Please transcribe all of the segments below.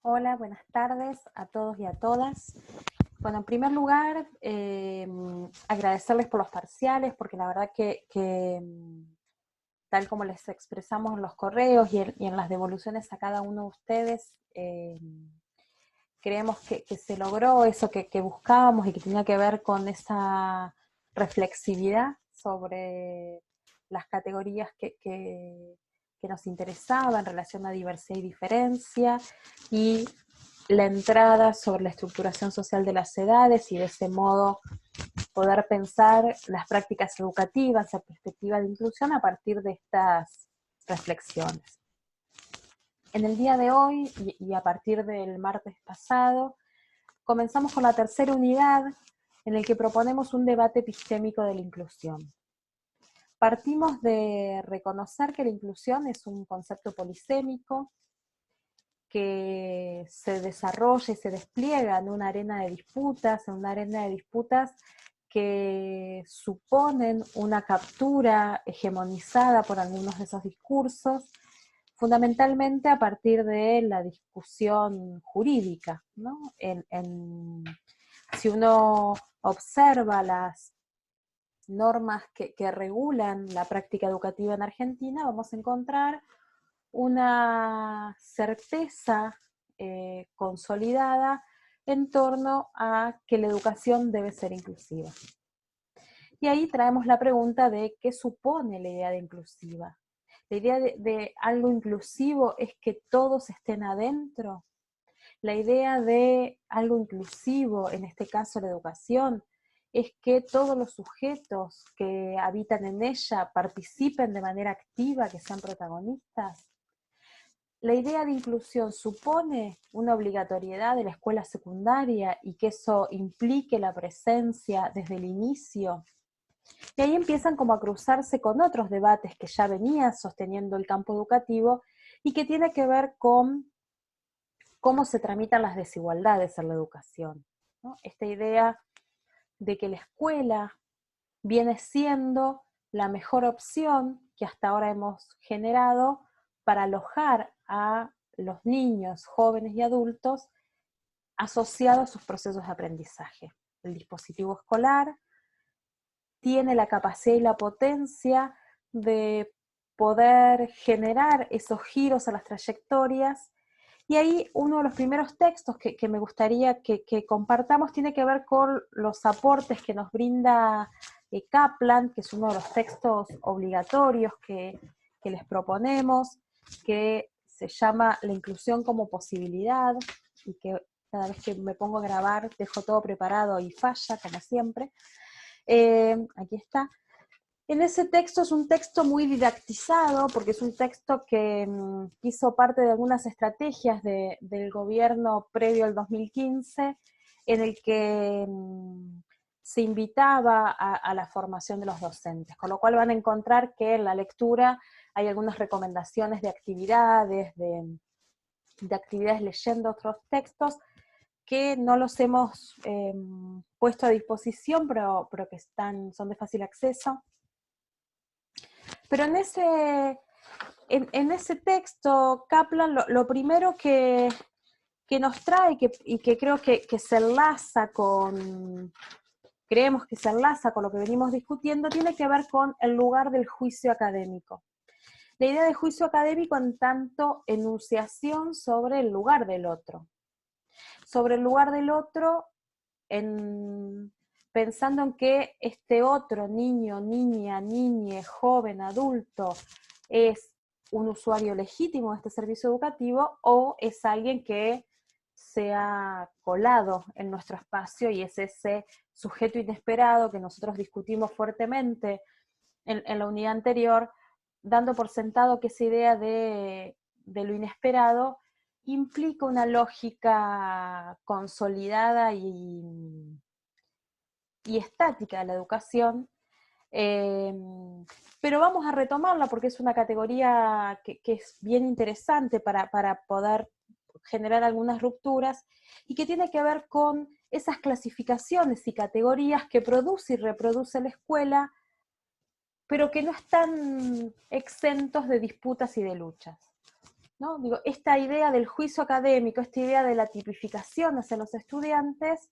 Hola, buenas tardes a todos y a todas. Bueno, en primer lugar, agradecerles por los parciales, porque la verdad que tal como les expresamos en los correos y en las devoluciones a cada uno de ustedes, creemos que se logró eso que buscábamos y que tenía que ver con esa reflexividad sobre las categorías que nos interesaban en relación a diversidad y diferencia, y la entrada sobre la estructuración social de las edades, y de ese modo poder pensar las prácticas educativas en perspectiva de inclusión a partir de estas reflexiones. En el día de hoy y a partir del martes pasado, comenzamos con la tercera unidad, en el que proponemos un debate epistémico de la inclusión. Partimos de reconocer que la inclusión es un concepto polisémico que se desarrolla y se despliega en una arena de disputas, que suponen una captura hegemonizada por algunos de esos discursos, fundamentalmente a partir de la discusión jurídica, ¿no? Si uno observa las normas que regulan la práctica educativa en Argentina, vamos a encontrar una certeza consolidada en torno a que la educación debe ser inclusiva. Y ahí traemos la pregunta de qué supone la idea de inclusiva. La idea de algo inclusivo es que todos estén adentro. La idea de algo inclusivo, en este caso la educación, es que todos los sujetos que habitan en ella participen de manera activa, que sean protagonistas. La idea de inclusión supone una obligatoriedad de la escuela secundaria y que eso implique la presencia desde el inicio. Y ahí empiezan como a cruzarse con otros debates que ya venía sosteniendo el campo educativo y que tiene que ver con cómo se tramitan las desigualdades en la educación, ¿no? Esta idea de que la escuela viene siendo la mejor opción que hasta ahora hemos generado para alojar a los niños, jóvenes y adultos asociados a sus procesos de aprendizaje. El dispositivo escolar tiene la capacidad y la potencia de poder generar esos giros a las trayectorias. Y ahí uno de los primeros textos que me gustaría que compartamos tiene que ver con los aportes que nos brinda Kaplan, que es uno de los textos obligatorios que les proponemos, que se llama La inclusión como posibilidad, y que cada vez que me pongo a grabar dejo todo preparado y falla, como siempre. Aquí está. En ese texto es un texto muy didactizado, porque es un texto que hizo parte de algunas estrategias del gobierno previo al 2015, en el que se invitaba a la formación de los docentes, con lo cual van a encontrar que en la lectura hay algunas recomendaciones de actividades, de actividades leyendo otros textos, que no los hemos puesto a disposición, pero que son de fácil acceso. Pero en ese texto, Kaplan, lo primero que nos trae y que creo que se enlaza creemos que se enlaza con lo que venimos discutiendo, tiene que ver con el lugar del juicio académico. La idea de juicio académico en tanto enunciación sobre el lugar del otro. Sobre el lugar del otro pensando en que este otro niño, niña, niñe, joven, adulto, es un usuario legítimo de este servicio educativo o es alguien que se ha colado en nuestro espacio y es ese sujeto inesperado que nosotros discutimos fuertemente en la unidad anterior, dando por sentado que esa idea de lo inesperado implica una lógica consolidada y estática de la educación, eh, pero vamos a retomarla porque es una categoría que es bien interesante para poder generar algunas rupturas y que tiene que ver con esas clasificaciones y categorías que produce y reproduce la escuela, pero que no están exentos de disputas y de luchas. ¿no? Digo, esta idea del juicio académico, esta idea de la tipificación hacia los estudiantes,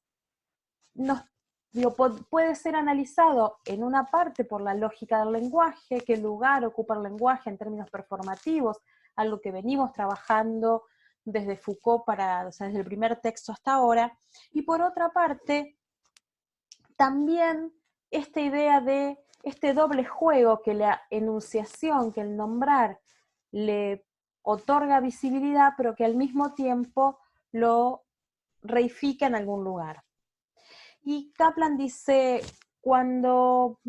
puede ser analizado en una parte por la lógica del lenguaje, qué lugar ocupa el lenguaje en términos performativos, algo que venimos trabajando desde Foucault, o sea, desde el primer texto hasta ahora, y por otra parte, también esta idea de este doble juego que la enunciación, que el nombrar le otorga visibilidad, pero que al mismo tiempo lo reifica en algún lugar. Y Kaplan dice, cuando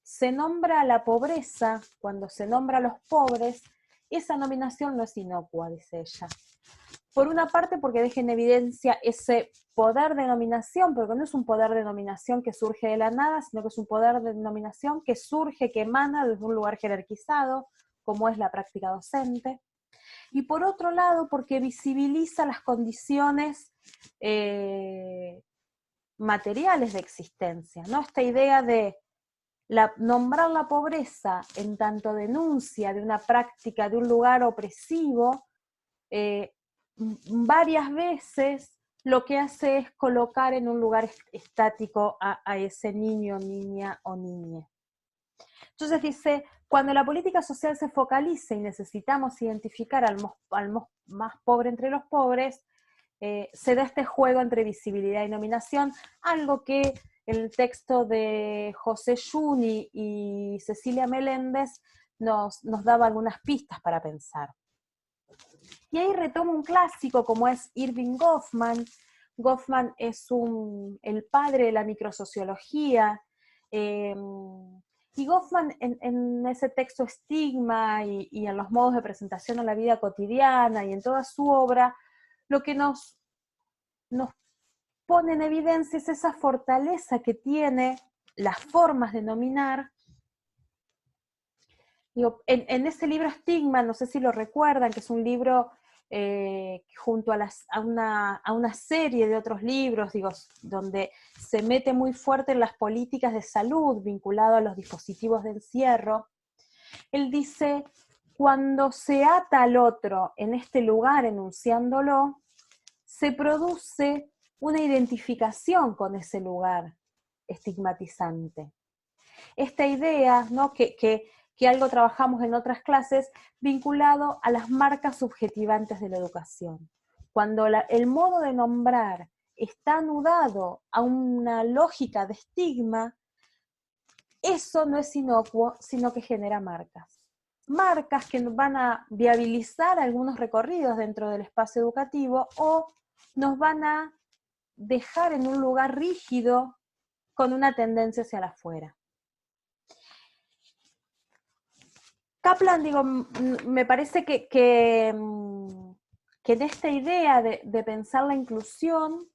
se nombra la pobreza, cuando se nombra a los pobres, esa nominación no es inocua, dice ella. Por una parte porque deja en evidencia ese poder de nominación, pero que no es un poder de nominación que surge de la nada, sino que es un poder de nominación que surge, que emana desde un lugar jerarquizado, como es la práctica docente. Y por otro lado, porque visibiliza las condiciones materiales de existencia, ¿no? Esta idea de nombrar la pobreza en tanto denuncia de una práctica, de un lugar opresivo, varias veces lo que hace es colocar en un lugar estático a ese niño, niña o niñe. Entonces dice, cuando la política social se focaliza y necesitamos identificar al más pobre entre los pobres, se da este juego entre visibilidad y nominación, algo que el texto de José Juni y Cecilia Meléndez nos daba algunas pistas para pensar. Y ahí retomo un clásico como es Irving Goffman. Goffman es el padre de la microsociología, y Goffman en ese texto Estigma y en los modos de presentación a la vida cotidiana y en toda su obra, lo que nos pone en evidencia es esa fortaleza que tiene las formas de nominar. Digo, en ese libro Estigma, no sé si lo recuerdan, que es un libro junto a una serie de otros libros, digo, donde se mete muy fuerte en las políticas de salud vinculado a los dispositivos de encierro. Él dice, cuando se ata al otro en este lugar enunciándolo, se produce una identificación con ese lugar estigmatizante. Esta idea, ¿no? que algo trabajamos en otras clases, vinculado a las marcas subjetivantes de la educación. Cuando el modo de nombrar está anudado a una lógica de estigma, eso no es inocuo, sino que genera marcas. Marcas que van a viabilizar algunos recorridos dentro del espacio educativo o nos van a dejar en un lugar rígido con una tendencia hacia la afuera. Kaplan, digo, me parece que en esta idea de pensar la inclusión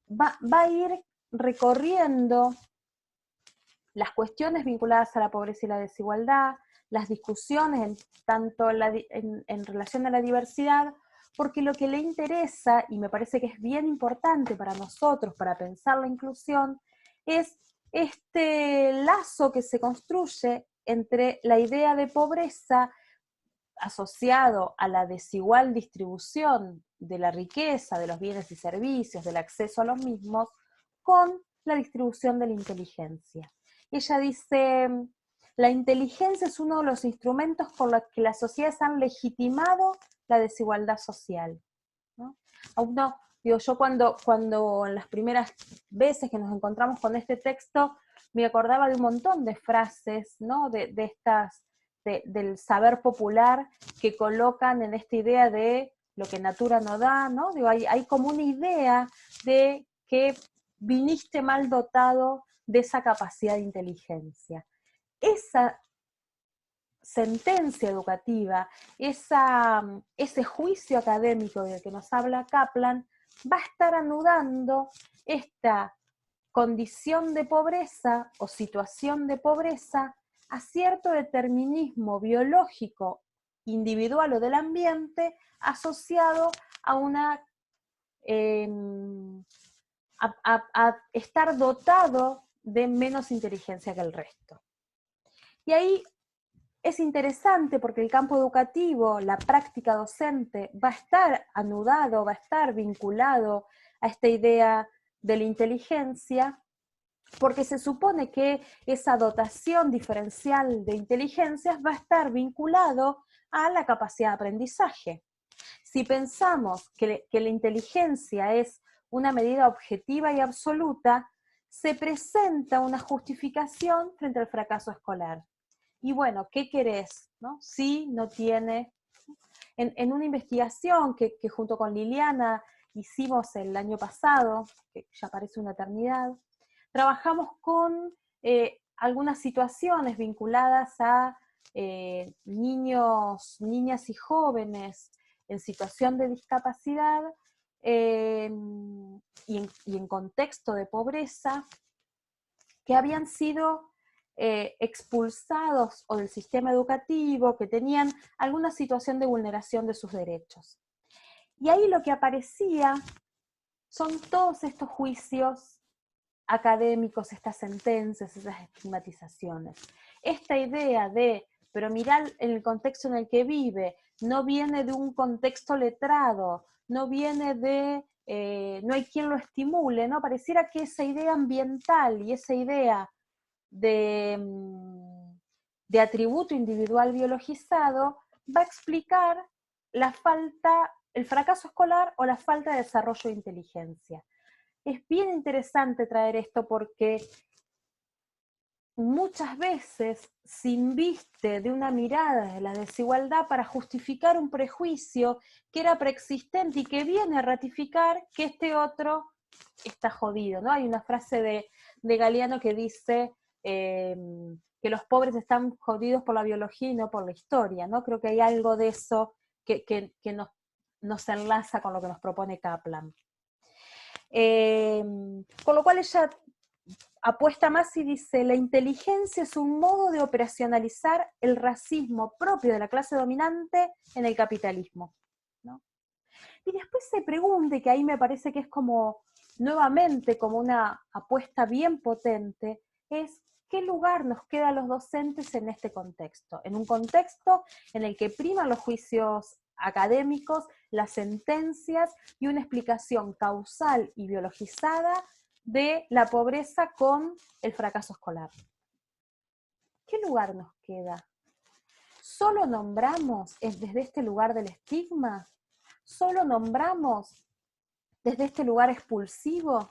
va a ir recorriendo las cuestiones vinculadas a la pobreza y la desigualdad, las discusiones tanto en relación a la diversidad, porque lo que le interesa, y me parece que es bien importante para nosotros, para pensar la inclusión, es este lazo que se construye entre la idea de pobreza asociado a la desigual distribución de la riqueza, de los bienes y servicios, del acceso a los mismos, con la distribución de la inteligencia. Ella dice, la inteligencia es uno de los instrumentos por los que las sociedades han legitimado la desigualdad social, ¿no? Aún no, digo, yo cuando en las primeras veces que nos encontramos con este texto, me acordaba de un montón de frases, ¿no? Del saber popular que colocan en esta idea de lo que natura no da, ¿no? Digo, hay como una idea de que viniste mal dotado de esa capacidad de inteligencia. Esa sentencia educativa, ese juicio académico del que nos habla Kaplan, va a estar anudando esta condición de pobreza o situación de pobreza a cierto determinismo biológico individual o del ambiente asociado a una a estar dotado de menos inteligencia que el resto. Y ahí es interesante porque el campo educativo, la práctica docente, va a estar anudado, va a estar vinculado a esta idea de la inteligencia, porque se supone que esa dotación diferencial de inteligencias va a estar vinculado a la capacidad de aprendizaje. Si pensamos que la inteligencia es una medida objetiva y absoluta, se presenta una justificación frente al fracaso escolar. Y bueno, ¿qué querés? ¿No? Si no tiene... En una investigación que junto con Liliana hicimos el año pasado, que ya parece una eternidad, trabajamos con algunas situaciones vinculadas a niños, niñas y jóvenes en situación de discapacidad y en contexto de pobreza, que habían sido expulsados o del sistema educativo, que tenían alguna situación de vulneración de sus derechos. Y ahí lo que aparecía son todos estos juicios académicos, estas sentencias, esas estigmatizaciones. Esta idea de, pero mirá el contexto en el que vive, no viene de un contexto letrado, no viene de, no hay quien lo estimule, ¿no? Pareciera que esa idea ambiental y esa idea de atributo individual biologizado va a explicar la falta, el fracaso escolar o la falta de desarrollo de inteligencia. Es bien interesante traer esto porque muchas veces se inviste de una mirada de la desigualdad para justificar un prejuicio que era preexistente y que viene a ratificar que este otro está jodido, ¿no? Hay una frase de Galeano que dice que los pobres están jodidos por la biología y no por la historia, ¿no? Creo que hay algo de eso que nos enlaza con lo que nos propone Kaplan. Con lo cual ella apuesta más y dice, la inteligencia es un modo de operacionalizar el racismo propio de la clase dominante en el capitalismo, ¿no? Y después se pregunte, que ahí me parece que es como, nuevamente, como una apuesta bien potente, es ¿qué lugar nos queda a los docentes en este contexto? En un contexto en el que priman los juicios académicos, las sentencias y una explicación causal y biologizada de la pobreza con el fracaso escolar. ¿Qué lugar nos queda? ¿Solo nombramos desde este lugar del estigma? ¿Solo nombramos desde este lugar expulsivo?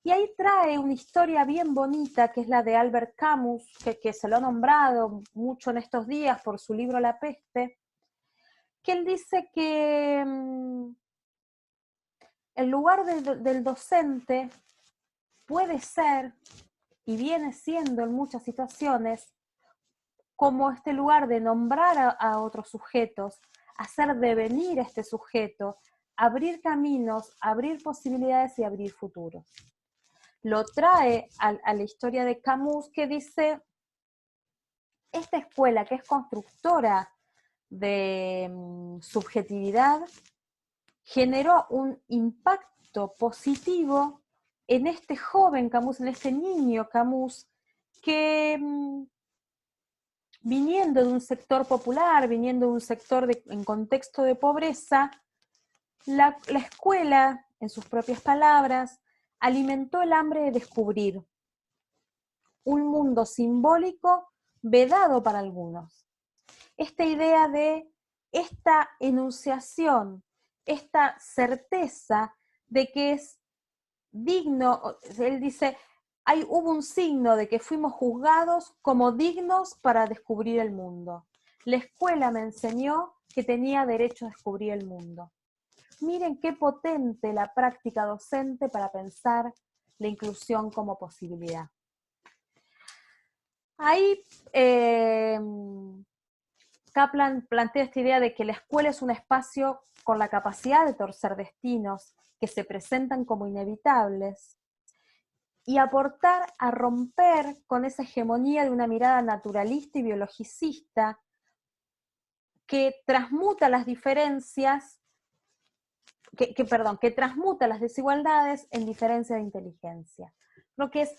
Y ahí trae una historia bien bonita, que es la de Albert Camus, que se lo ha nombrado mucho en estos días por su libro La peste, que él dice que el lugar del docente puede ser, y viene siendo en muchas situaciones, como este lugar de nombrar a otros sujetos, hacer devenir a este sujeto, abrir caminos, abrir posibilidades y abrir futuros. Lo trae a la historia de Camus, que dice, esta escuela que es constructora de subjetividad generó un impacto positivo en este joven Camus, en este niño Camus, que viniendo de un sector popular, viniendo de un sector en contexto de pobreza, la escuela, en sus propias palabras, alimentó el hambre de descubrir un mundo simbólico vedado para algunos. Esta idea de esta enunciación, esta certeza de que es digno, él dice, hubo un signo de que fuimos juzgados como dignos para descubrir el mundo. La escuela me enseñó que tenía derecho a descubrir el mundo. Miren qué potente la práctica docente para pensar la inclusión como posibilidad. Ahí Kaplan plantea esta idea de que la escuela es un espacio con la capacidad de torcer destinos que se presentan como inevitables y aportar a romper con esa hegemonía de una mirada naturalista y biologicista que transmuta las diferencias, que transmuta las desigualdades en diferencia de inteligencia. Creo que es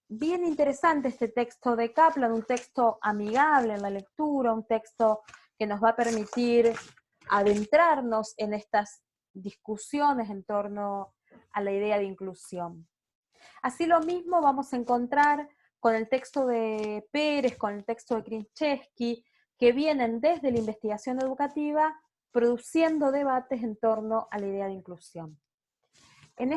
bien interesante este texto de Kaplan, un texto amigable en la lectura, un texto que nos va a permitir adentrarnos en estas discusiones en torno a la idea de inclusión. Así lo mismo vamos a encontrar con el texto de Pérez, con el texto de Krzyzewski, que vienen desde la investigación educativa produciendo debates en torno a la idea de inclusión. En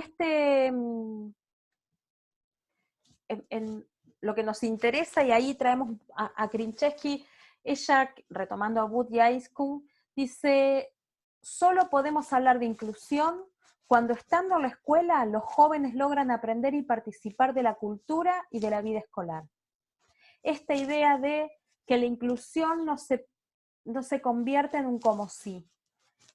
lo que nos interesa, y ahí traemos a Krzyzewski, ella, retomando a Wood y Aiskun, dice, solo podemos hablar de inclusión cuando estando en la escuela los jóvenes logran aprender y participar de la cultura y de la vida escolar. Esta idea de que la inclusión no se convierte en un como si.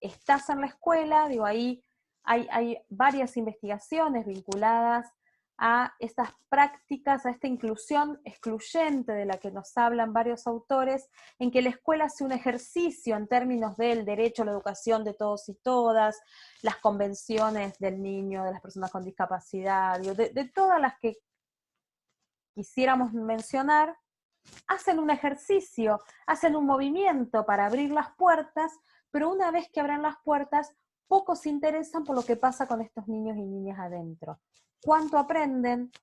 Estás en la escuela, digo, ahí hay varias investigaciones vinculadas a estas prácticas, a esta inclusión excluyente de la que nos hablan varios autores, en que la escuela hace un ejercicio en términos del derecho a la educación de todos y todas, las convenciones del niño, de las personas con discapacidad, de todas las que quisiéramos mencionar, hacen un ejercicio, hacen un movimiento para abrir las puertas, pero una vez que abran las puertas, pocos se interesan por lo que pasa con estos niños y niñas adentro. Cuánto aprenden,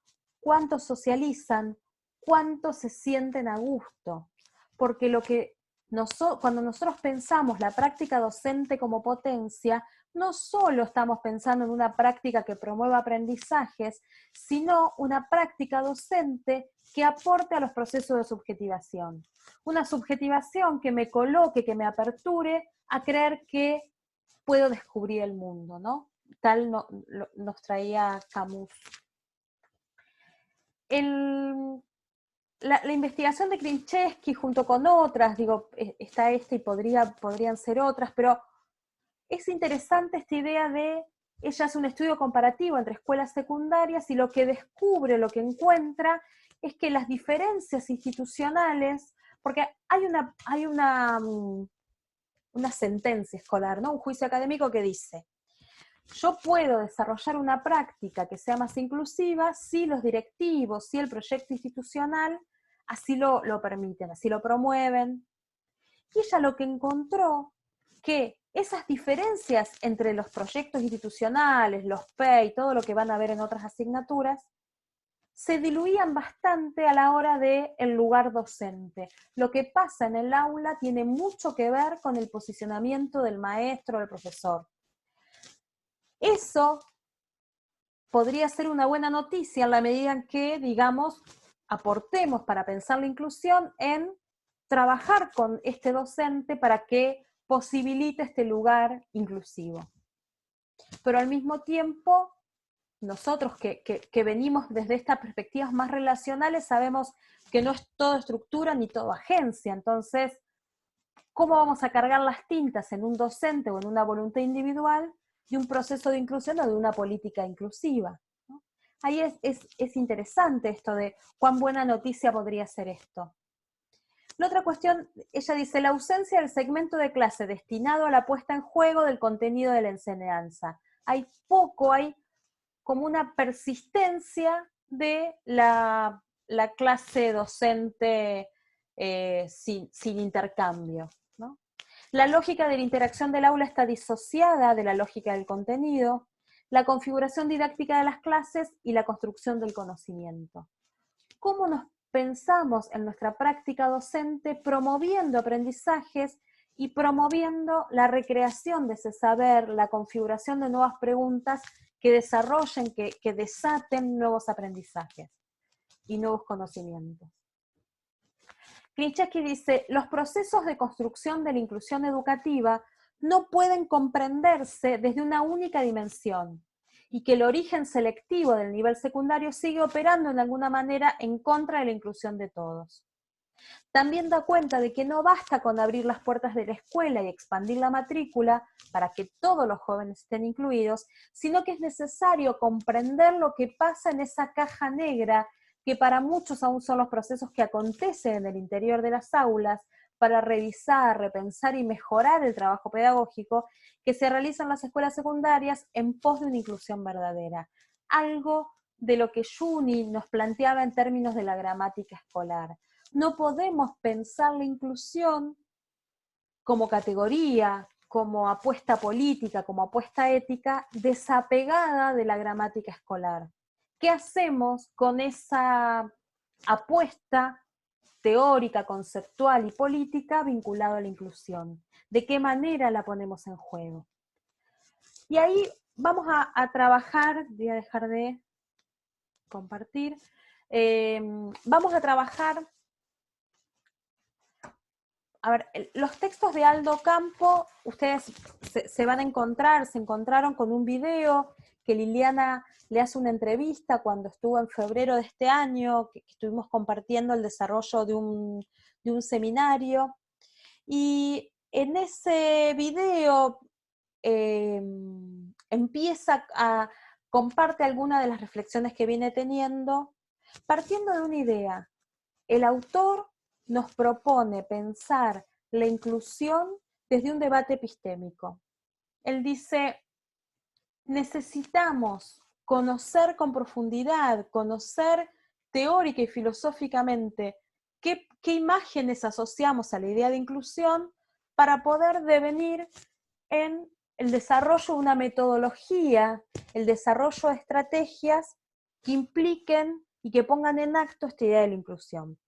cuánto socializan, cuánto se sienten a gusto. Porque cuando nosotros pensamos la práctica docente como potencia, no solo estamos pensando en una práctica que promueva aprendizajes, sino una práctica docente que aporte a los procesos de subjetivación. Una subjetivación que me coloque, que me aperture a creer que puedo descubrir el mundo, ¿no? Tal nos traía Camus. La investigación de Krzyzewski junto con otras, digo, está esta y podrían ser otras, pero es interesante esta idea de, ella hace un estudio comparativo entre escuelas secundarias y lo que descubre, lo que encuentra, es que las diferencias institucionales, porque hay una sentencia escolar, ¿no? Un juicio académico que dice, yo puedo desarrollar una práctica que sea más inclusiva si los directivos, si el proyecto institucional así lo permiten, así lo promueven. Y ella lo que encontró, que esas diferencias entre los proyectos institucionales, los PEI, todo lo que van a ver en otras asignaturas, se diluían bastante a la hora del lugar docente. Lo que pasa en el aula tiene mucho que ver con el posicionamiento del maestro o del profesor. Eso podría ser una buena noticia en la medida en que, digamos, aportemos para pensar la inclusión en trabajar con este docente para que posibilite este lugar inclusivo. Pero al mismo tiempo, nosotros que venimos desde estas perspectivas más relacionales sabemos que no es todo estructura ni todo agencia. Entonces, ¿cómo vamos a cargar las tintas en un docente o en una voluntad individual de un proceso de inclusión o de una política inclusiva? ¿No? Ahí es interesante esto de cuán buena noticia podría ser esto. La otra cuestión, ella dice, la ausencia del segmento de clase destinado a la puesta en juego del contenido de la enseñanza. Hay como una persistencia de la clase docente sin intercambio, ¿no? La lógica de la interacción del aula está disociada de la lógica del contenido, la configuración didáctica de las clases y la construcción del conocimiento. ¿Cómo nos pensamos en nuestra práctica docente promoviendo aprendizajes y promoviendo la recreación de ese saber, la configuración de nuevas preguntas que desarrollen, que desaten nuevos aprendizajes y nuevos conocimientos? Krzyzewski dice, los procesos de construcción de la inclusión educativa no pueden comprenderse desde una única dimensión, y que el origen selectivo del nivel secundario sigue operando de alguna manera en contra de la inclusión de todos. También da cuenta de que no basta con abrir las puertas de la escuela y expandir la matrícula para que todos los jóvenes estén incluidos, sino que es necesario comprender lo que pasa en esa caja negra que para muchos aún son los procesos que acontecen en el interior de las aulas para revisar, repensar y mejorar el trabajo pedagógico que se realiza en las escuelas secundarias en pos de una inclusión verdadera. Algo de lo que Juni nos planteaba en términos de la gramática escolar. No podemos pensar la inclusión como categoría, como apuesta política, como apuesta ética, desapegada de la gramática escolar. ¿Qué hacemos con esa apuesta teórica, conceptual y política vinculada a la inclusión? ¿De qué manera la ponemos en juego? Y ahí vamos a trabajar, voy a dejar de compartir, vamos a trabajar, a ver, los textos de Aldo Campo, ustedes se van a encontrar, se encontraron con un video que Liliana le hace una entrevista cuando estuvo en febrero de este año, que estuvimos compartiendo el desarrollo de un seminario, y en ese video comparte algunas de las reflexiones que viene teniendo, partiendo de una idea. El autor nos propone pensar la inclusión desde un debate epistémico. Él dice, necesitamos conocer con profundidad, conocer teórica y filosóficamente qué imágenes asociamos a la idea de inclusión para poder devenir en el desarrollo de una metodología, el desarrollo de estrategias que impliquen y que pongan en acto esta idea de la inclusión.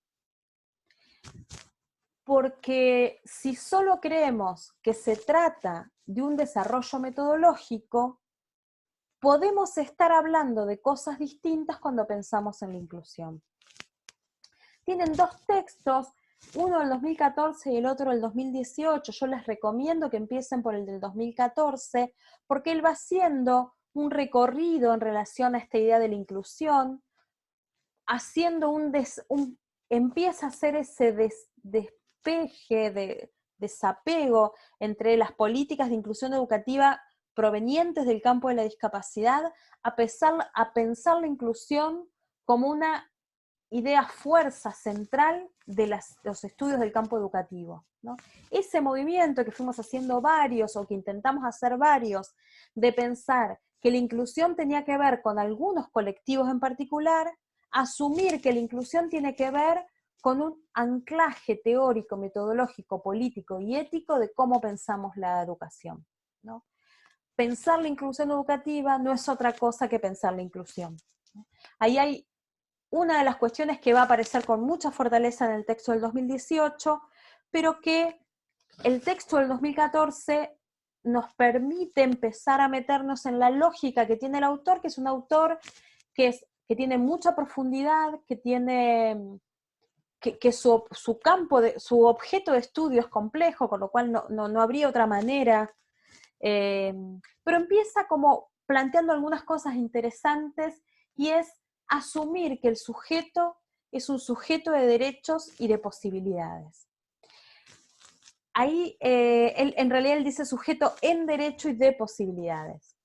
Porque si solo creemos que se trata de un desarrollo metodológico, podemos estar hablando de cosas distintas cuando pensamos en la inclusión. Tienen dos textos, uno del 2014 y el otro del 2018. Yo les recomiendo que empiecen por el del 2014, porque él va haciendo un recorrido en relación a esta idea de la inclusión, haciendo empieza a hacer ese despeje, desapego entre las políticas de inclusión educativa provenientes del campo de la discapacidad, a pensar la inclusión como una idea fuerza central de los estudios del campo educativo, ¿no? Ese movimiento que fuimos haciendo varios, o que intentamos hacer varios, de pensar que la inclusión tenía que ver con algunos colectivos en particular, asumir que la inclusión tiene que ver con un anclaje teórico, metodológico, político y ético de cómo pensamos la educación, ¿no? Pensar la inclusión educativa no es otra cosa que pensar la inclusión, ¿no? Ahí hay una de las cuestiones que va a aparecer con mucha fortaleza en el texto del 2018, pero que el texto del 2014 nos permite empezar a meternos en la lógica que tiene el autor, que es un autor que tiene mucha profundidad, que tiene su campo, su objeto de estudio es complejo, con lo cual no habría otra manera, pero empieza como planteando algunas cosas interesantes, y es asumir que el sujeto es un sujeto de derechos y de posibilidades. Ahí, en realidad él dice sujeto en derecho y de posibilidades.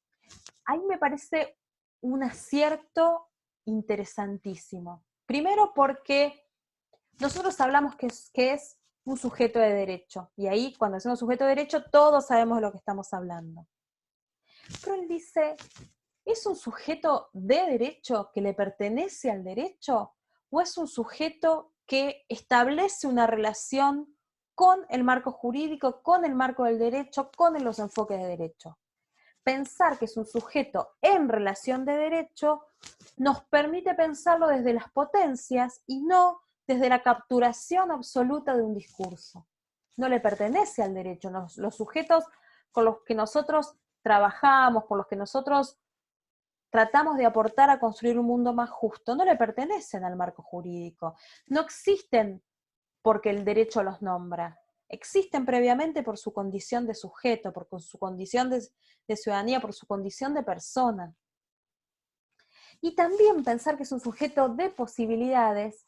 Ahí me parece un acierto interesantísimo. Primero porque nosotros hablamos que es un sujeto de derecho, y ahí cuando decimos sujeto de derecho todos sabemos de lo que estamos hablando. Pero él dice, ¿es un sujeto de derecho que le pertenece al derecho? ¿O es un sujeto que establece una relación con el marco jurídico, con el marco del derecho, con los enfoques de derecho? Pensar que es un sujeto en relación de derecho nos permite pensarlo desde las potencias y no desde la capturación absoluta de un discurso. No le pertenece al derecho. Los sujetos con los que nosotros trabajamos, con los que nosotros tratamos de aportar a construir un mundo más justo, no le pertenecen al marco jurídico. No existen porque el derecho los nombra. Existen previamente por su condición de sujeto, por su condición de ciudadanía, por su condición de persona. Y también pensar que es un sujeto de posibilidades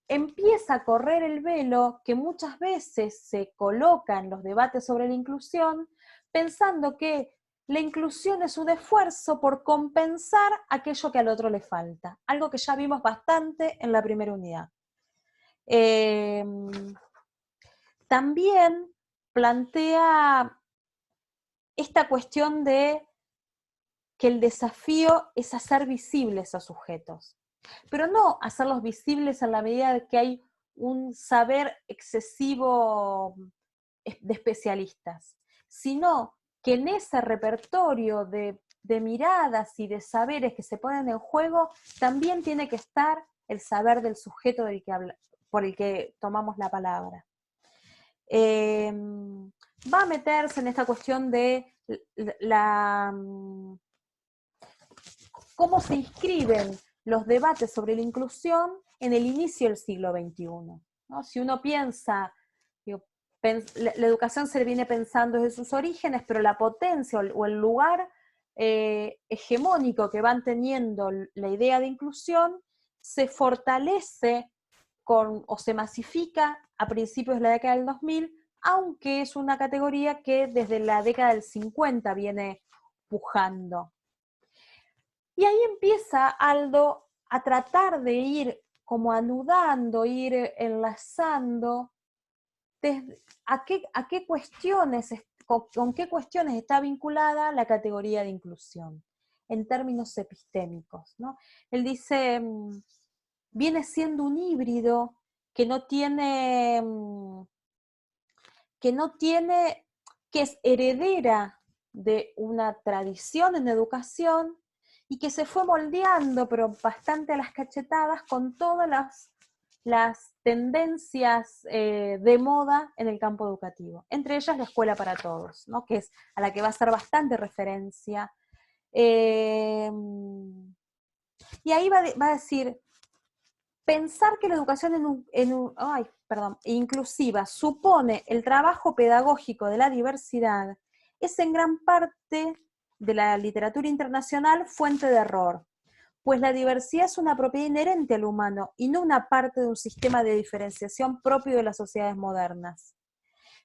empieza a correr el velo que muchas veces se coloca en los debates sobre la inclusión, pensando que la inclusión es un esfuerzo por compensar aquello que al otro le falta, algo que ya vimos bastante en la primera unidad. También plantea esta cuestión de que el desafío es hacer visibles a sujetos, pero no hacerlos visibles en la medida de que hay un saber excesivo de especialistas, sino que en ese repertorio de miradas y de saberes que se ponen en juego, también tiene que estar el saber del sujeto del que habla, por el que tomamos la palabra. Va a meterse en esta cuestión de cómo se inscriben los debates sobre la inclusión en el inicio del siglo XXI, ¿no? Si uno piensa, digo, la educación se viene pensando desde sus orígenes, pero la potencia o el lugar hegemónico que van teniendo la idea de inclusión se fortalece o se masifica a principios de la década del 2000, aunque es una categoría que desde la década del 50 viene pujando. Y ahí empieza Aldo a tratar de ir como anudando, ir enlazando a qué cuestiones, con qué cuestiones está vinculada la categoría de inclusión, en términos epistémicos, ¿no? Él dice, viene siendo un híbrido que que es heredera de una tradición en educación y que se fue moldeando, pero bastante a las cachetadas, con todas las tendencias de moda en el campo educativo. Entre ellas la escuela para todos, ¿no? Que es a la que va a hacer bastante referencia. Y ahí va a decir, pensar que la educación inclusiva supone el trabajo pedagógico de la diversidad es en gran parte de la literatura internacional fuente de error, pues la diversidad es una propiedad inherente al humano y no una parte de un sistema de diferenciación propio de las sociedades modernas.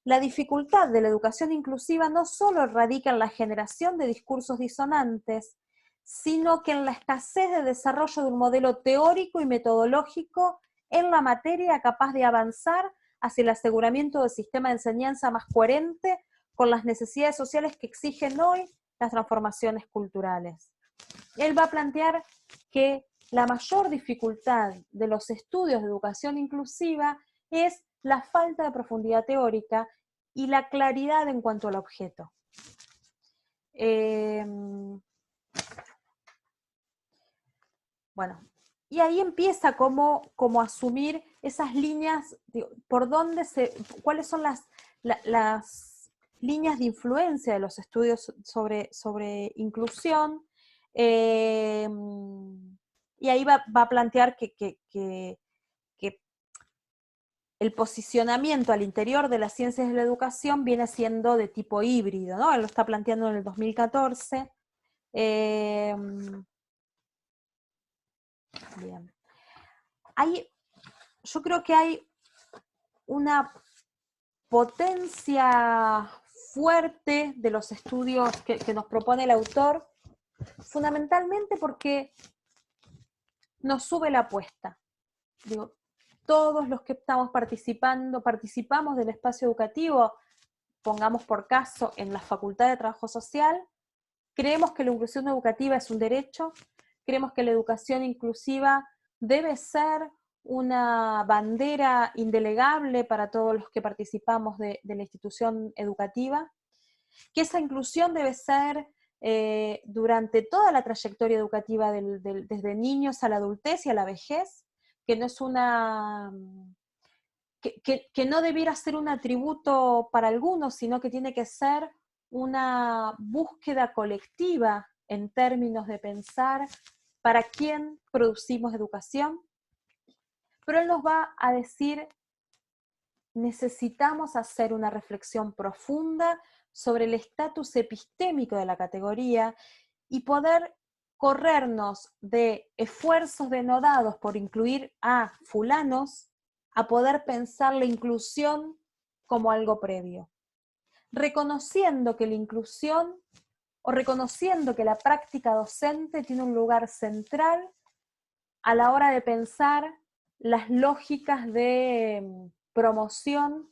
La dificultad de la educación inclusiva no solo radica en la generación de discursos disonantes, sino que en la escasez de desarrollo de un modelo teórico y metodológico en la materia capaz de avanzar hacia el aseguramiento del sistema de enseñanza más coherente con las necesidades sociales que exigen hoy las transformaciones culturales. Él va a plantear que la mayor dificultad de los estudios de educación inclusiva es la falta de profundidad teórica y la claridad en cuanto al objeto. Bueno, y ahí empieza como asumir esas líneas, por dónde cuáles son las líneas de influencia de los estudios sobre inclusión, y ahí va a plantear que el posicionamiento al interior de las ciencias de la educación viene siendo de tipo híbrido, ¿no? Él lo está planteando en el 2014. Bien. Yo creo que hay una potencia fuerte de los estudios que nos propone el autor, fundamentalmente porque nos sube la apuesta. Digo, todos los que estamos participamos del espacio educativo, pongamos por caso en la Facultad de Trabajo Social, creemos que la inclusión educativa es un derecho, creemos que la educación inclusiva debe ser una bandera indelegable para todos los que participamos de la institución educativa, que esa inclusión debe ser durante toda la trayectoria educativa desde niños a la adultez y a la vejez, que no es que no debiera ser un atributo para algunos, sino que tiene que ser una búsqueda colectiva en términos de pensar para quién producimos educación. Pero él nos va a decir, necesitamos hacer una reflexión profunda sobre el estatus epistémico de la categoría y poder corrernos de esfuerzos denodados por incluir a fulanos a poder pensar la inclusión como algo previo. Reconociendo que la inclusión o reconociendo que la práctica docente tiene un lugar central a la hora de pensar las lógicas de promoción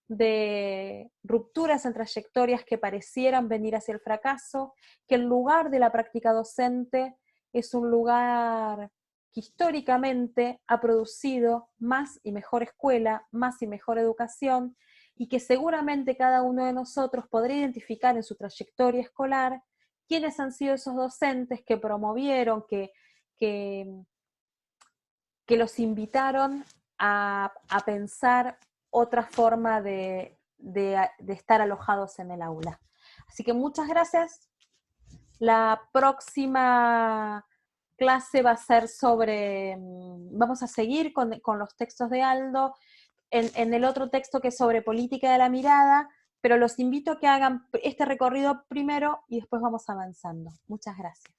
de rupturas en trayectorias que parecieran venir hacia el fracaso, que el lugar de la práctica docente es un lugar que históricamente ha producido más y mejor escuela, más y mejor educación, y que seguramente cada uno de nosotros podrá identificar en su trayectoria escolar quiénes han sido esos docentes que promovieron, que los invitaron a pensar otra forma de estar alojados en el aula. Así que muchas gracias. La próxima clase va a ser sobre, vamos a seguir con los textos de Aldo, en el otro texto que es sobre política de la mirada, pero los invito a que hagan este recorrido primero y después vamos avanzando. Muchas gracias.